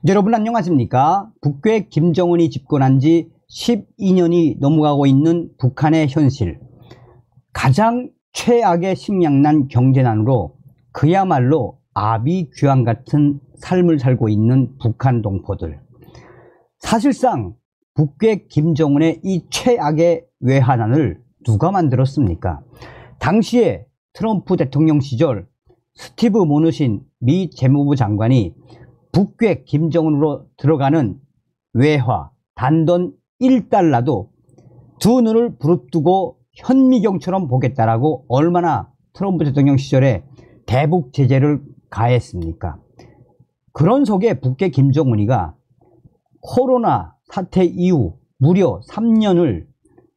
여러분 안녕하십니까? 북괴 김정은이 집권한 지 12년이 넘어가고 있는 북한의 현실. 가장 최악의 식량난 경제난으로 그야말로 아비규환 같은 삶을 살고 있는 북한 동포들. 사실상 북괴 김정은의 이 최악의 외환난을 누가 만들었습니까? 당시에 트럼프 대통령 시절 스티브 모누신 미 재무부 장관이 북괴 김정은으로 들어가는 외화 단돈 1달러도 두 눈을 부릅뜨고 현미경처럼 보겠다라고 얼마나 트럼프 대통령 시절에 대북 제재를 가했습니까? 그런 속에 북괴 김정은이가 코로나 사태 이후 무려 3년을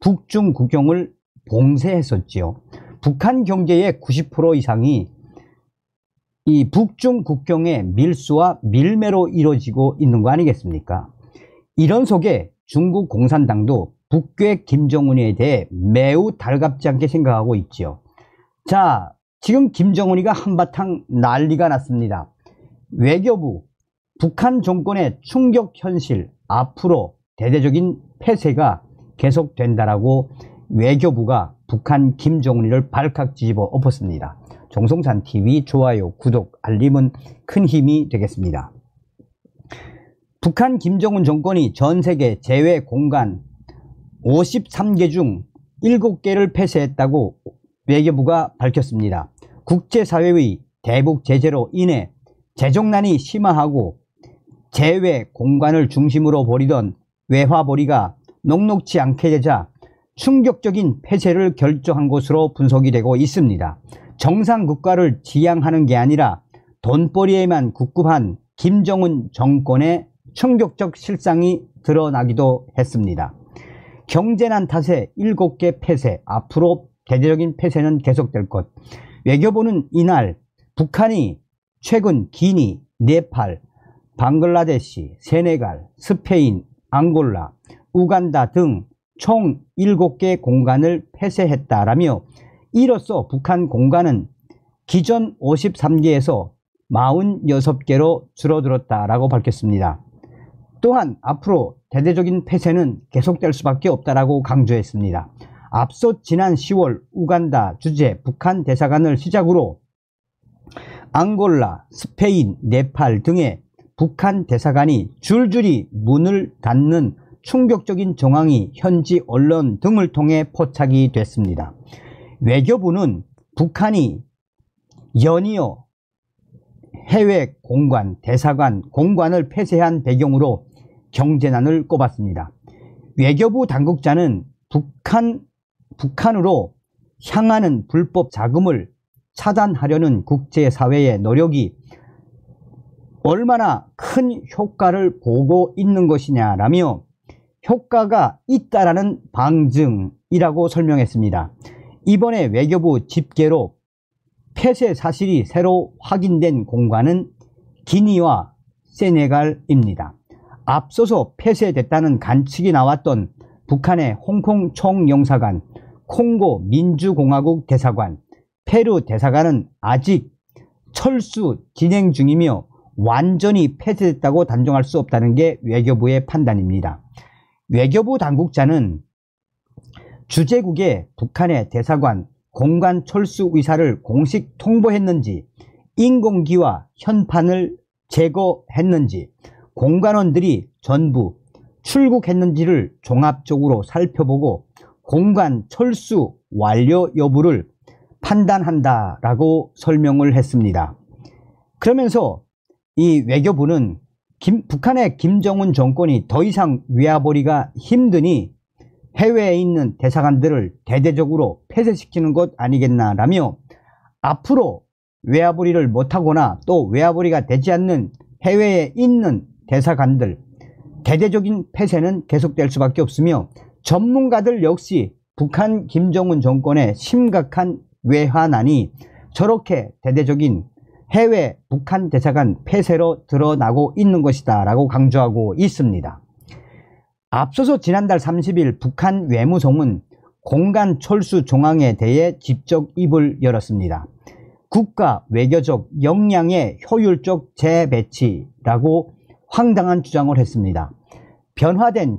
북중 국경을 봉쇄했었지요. 북한 경제의 90% 이상이 이 북중 국경의 밀수와 밀매로 이루어지고 있는 거 아니겠습니까? 이런 속에 중국 공산당도 북괴 김정은에 대해 매우 달갑지 않게 생각하고 있지요. 자, 지금 김정은이가 한바탕 난리가 났습니다. 외교부, 북한 정권의 충격 현실, 앞으로 대대적인 폐쇄가 계속된다라고 외교부가 북한 김정은이를 발칵 뒤집어 엎었습니다. 정성산TV 좋아요, 구독, 알림은 큰 힘이 되겠습니다. 북한 김정은 정권이 전세계 제외 공간 53개 중 7개를 폐쇄했다고 외교부가 밝혔습니다. 국제사회의 대북 제재로 인해 재정난이 심화하고 제외 공간을 중심으로 벌이던 외화벌이가 녹록지 않게 되자 충격적인 폐쇄를 결정한 것으로 분석이 되고 있습니다. 정상 국가를 지향하는 게 아니라 돈벌이에만 국급한 김정은 정권의 충격적 실상이 드러나기도 했습니다. 경제난 탓에 7개 폐쇄, 앞으로 대대적인 폐쇄는 계속될 것. 외교부는 이날 북한이 최근 기니, 네팔, 방글라데시, 세네갈, 스페인, 앙골라, 우간다 등 총 7개 공간을 폐쇄했다라며 이로써 북한 공간은 기존 53개에서 46개로 줄어들었다라고 밝혔습니다. 또한 앞으로 대대적인 폐쇄는 계속될 수밖에 없다라고 강조했습니다. 앞서 지난 10월 우간다 주재 북한 대사관을 시작으로 앙골라, 스페인, 네팔 등의 북한 대사관이 줄줄이 문을 닫는 충격적인 정황이 현지 언론 등을 통해 포착이 됐습니다. 외교부는 북한이 연이어 해외 공관, 대사관, 공관을 폐쇄한 배경으로 경제난을 꼽았습니다. 외교부 당국자는 북한으로 향하는 불법 자금을 차단하려는 국제사회의 노력이 얼마나 큰 효과를 보고 있는 것이냐라며 효과가 있다라는 방증이라고 설명했습니다. 이번에 외교부 집계로 폐쇄 사실이 새로 확인된 공간은 기니와 세네갈입니다. 앞서서 폐쇄됐다는 관측이 나왔던 북한의 홍콩 총영사관, 콩고 민주공화국 대사관, 페루 대사관은 아직 철수 진행 중이며 완전히 폐쇄됐다고 단정할 수 없다는 게 외교부의 판단입니다. 외교부 당국자는 주재국에 북한의 대사관, 공관 철수 의사를 공식 통보했는지, 인공기와 현판을 제거했는지, 공관원들이 전부 출국했는지를 종합적으로 살펴보고 공관 철수 완료 여부를 판단한다라고 설명을 했습니다. 그러면서 이 외교부는 북한의 김정은 정권이 더 이상 외화벌이가 힘드니 해외에 있는 대사관들을 대대적으로 폐쇄시키는 것 아니겠나라며 앞으로 외화벌이를 못하거나 또 외화벌이가 되지 않는 해외에 있는 대사관들 대대적인 폐쇄는 계속될 수밖에 없으며 전문가들 역시 북한 김정은 정권의 심각한 외환난이 저렇게 대대적인 해외 북한 대사관 폐쇄로 드러나고 있는 것이다 라고 강조하고 있습니다. 앞서서 지난달 30일 북한 외무성은 공간 철수 정황에 대해 직접 입을 열었습니다. 국가 외교적 역량의 효율적 재배치라고 황당한 주장을 했습니다. 변화된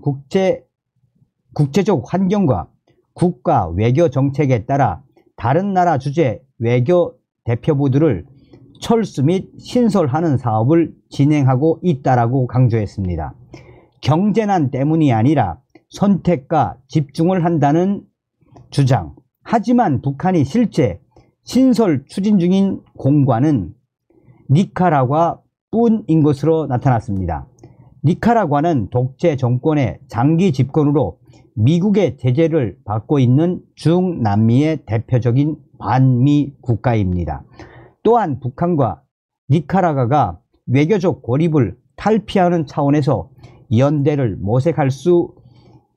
국제적 환경과 국가 외교 정책에 따라 다른 나라 주재 외교 대표부들을 철수 및 신설하는 사업을 진행하고 있다라고 강조했습니다. 경제난 때문이 아니라 선택과 집중을 한다는 주장. 하지만 북한이 실제 신설 추진 중인 공관은 니카라과 뿐인 것으로 나타났습니다. 니카라과는 독재 정권의 장기 집권으로 미국의 제재를 받고 있는 중남미의 대표적인 반미 국가입니다. 또한 북한과 니카라과가 외교적 고립을 탈피하는 차원에서 연대를 모색할 수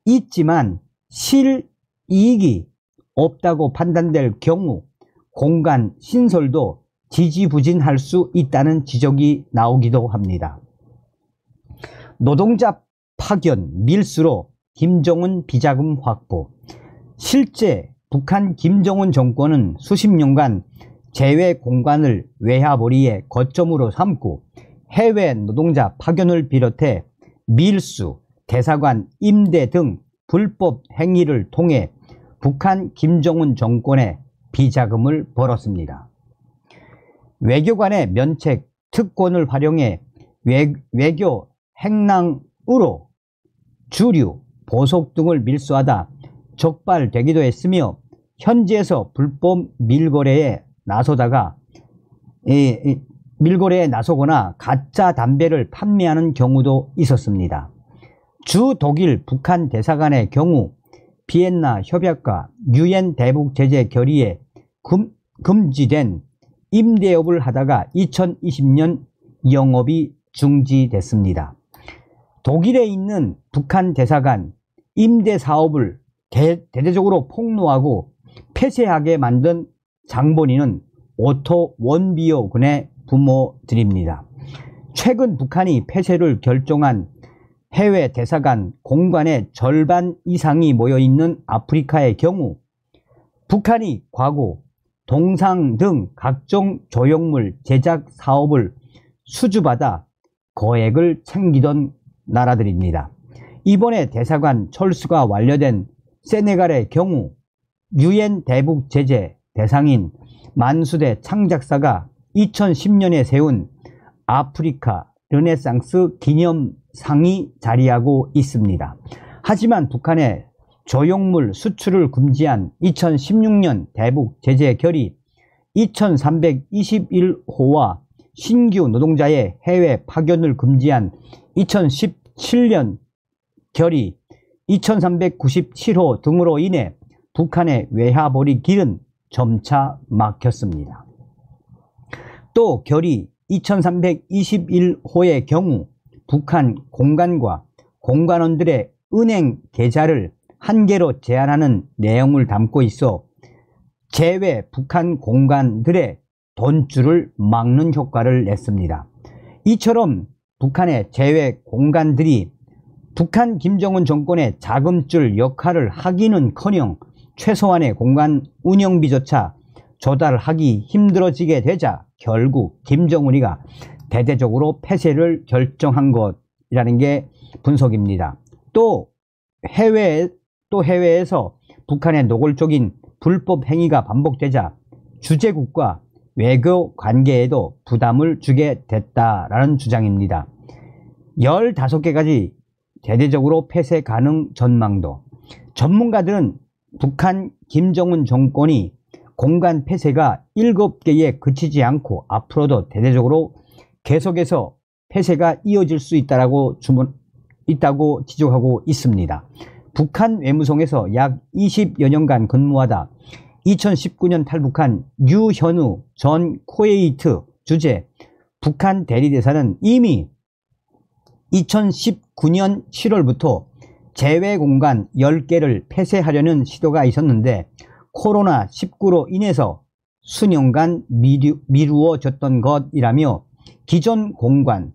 있지만 실이익이 없다고 판단될 경우 공간 신설도 지지부진할 수 있다는 지적이 나오기도 합니다. 노동자 파견 밀수로 김정은 비자금 확보. 실제 북한 김정은 정권은 수십 년간 재외 공간을 외화벌이의 거점으로 삼고 해외 노동자 파견을 비롯해 밀수, 대사관 임대 등 불법 행위를 통해 북한 김정은 정권의 비자금을 벌었습니다. 외교관의 면책, 특권을 활용해 외교 행랑으로 주류, 보석 등을 밀수하다 적발되기도 했으며 현지에서 불법 밀거래에 나서거나 가짜 담배를 판매하는 경우도 있었습니다. 주 독일 북한 대사관의 경우 비엔나 협약과 유엔 대북 제재 결의에 금지된 임대업을 하다가 2020년 영업이 중지됐습니다. 독일에 있는 북한 대사관 임대 사업을 대대적으로 폭로하고 폐쇄하게 만든 장본인은 오토 원비오 군의 부모들입니다. 최근 북한이 폐쇄를 결정한 해외 대사관 공간의 절반 이상이 모여있는 아프리카의 경우 북한이 과거 동상 등 각종 조형물 제작 사업을 수주받아 거액을 챙기던 나라들입니다. 이번에 대사관 철수가 완료된 세네갈의 경우 유엔 대북 제재 대상인 만수대 창작사가 2010년에 세운 아프리카 르네상스 기념상이 자리하고 있습니다. 하지만 북한의 조형물 수출을 금지한 2016년 대북 제재 결의 2321호와 신규 노동자의 해외 파견을 금지한 2017년 결의 2397호 등으로 인해 북한의 외화벌이 길은 점차 막혔습니다. 또 결의 2321호의 경우 북한 공관과 공관원들의 은행 계좌를 한 개로 제한하는 내용을 담고 있어 제외 북한 공관들의 돈줄을 막는 효과를 냈습니다. 이처럼 북한의 제외 공관들이 북한 김정은 정권의 자금줄 역할을 하기는커녕 최소한의 공간 운영비조차 조달하기 힘들어지게 되자 결국 김정은이가 대대적으로 폐쇄를 결정한 것이라는 게 분석입니다. 또 해외에서 북한의 노골적인 불법 행위가 반복되자 주재국과 외교 관계에도 부담을 주게 됐다라는 주장입니다. 15개까지 대대적으로 폐쇄 가능 전망도. 전문가들은 북한 김정은 정권이 공간 폐쇄가 7개에 그치지 않고 앞으로도 대대적으로 계속해서 폐쇄가 이어질 수 있다고 지적하고 있습니다. 북한 외무성에서 약 20여 년간 근무하다 2019년 탈북한 유현우 전 쿠웨이트 주재 북한 대리대사는 이미 2019년 7월부터 제외공간 10개를 폐쇄하려는 시도가 있었는데 코로나19로 인해서 수년간 미루어졌던 것이라며 기존 공간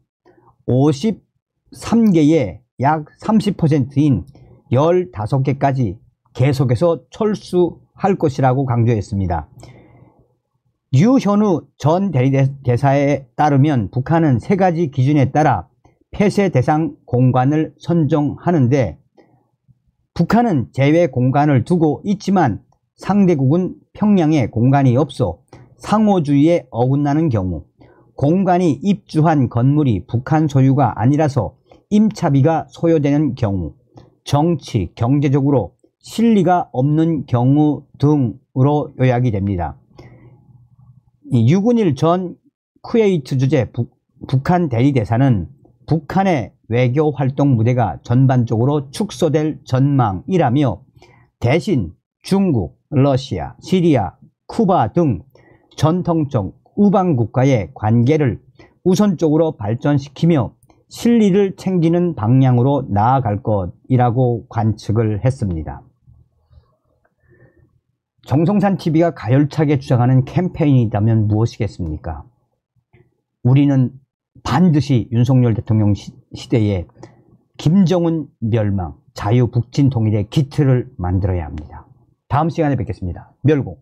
53개의 약 30%인 15개까지 계속해서 철수할 것이라고 강조했습니다. 유현우 전 대리대사에 따르면 북한은 3가지 기준에 따라 폐쇄 대상 공간을 선정하는데 북한은 제외 공간을 두고 있지만 상대국은 평양에 공간이 없어 상호주의에 어긋나는 경우, 공간이 입주한 건물이 북한 소유가 아니라서 임차비가 소요되는 경우, 정치, 경제적으로 실리가 없는 경우 등으로 요약이 됩니다. 6.1 전 쿠웨이트 주재 북한 대리대사는 북한의 외교 활동 무대가 전반적으로 축소될 전망이라며 대신 중국, 러시아, 시리아, 쿠바 등 전통적 우방 국가의 관계를 우선적으로 발전시키며 실리를 챙기는 방향으로 나아갈 것이라고 관측을 했습니다. 정성산TV가 가열차게 주장하는 캠페인이라면 무엇이겠습니까? 우리는 반드시 윤석열 대통령 시대에 김정은 멸망, 자유북진 통일의 기틀을 만들어야 합니다. 다음 시간에 뵙겠습니다. 멸공.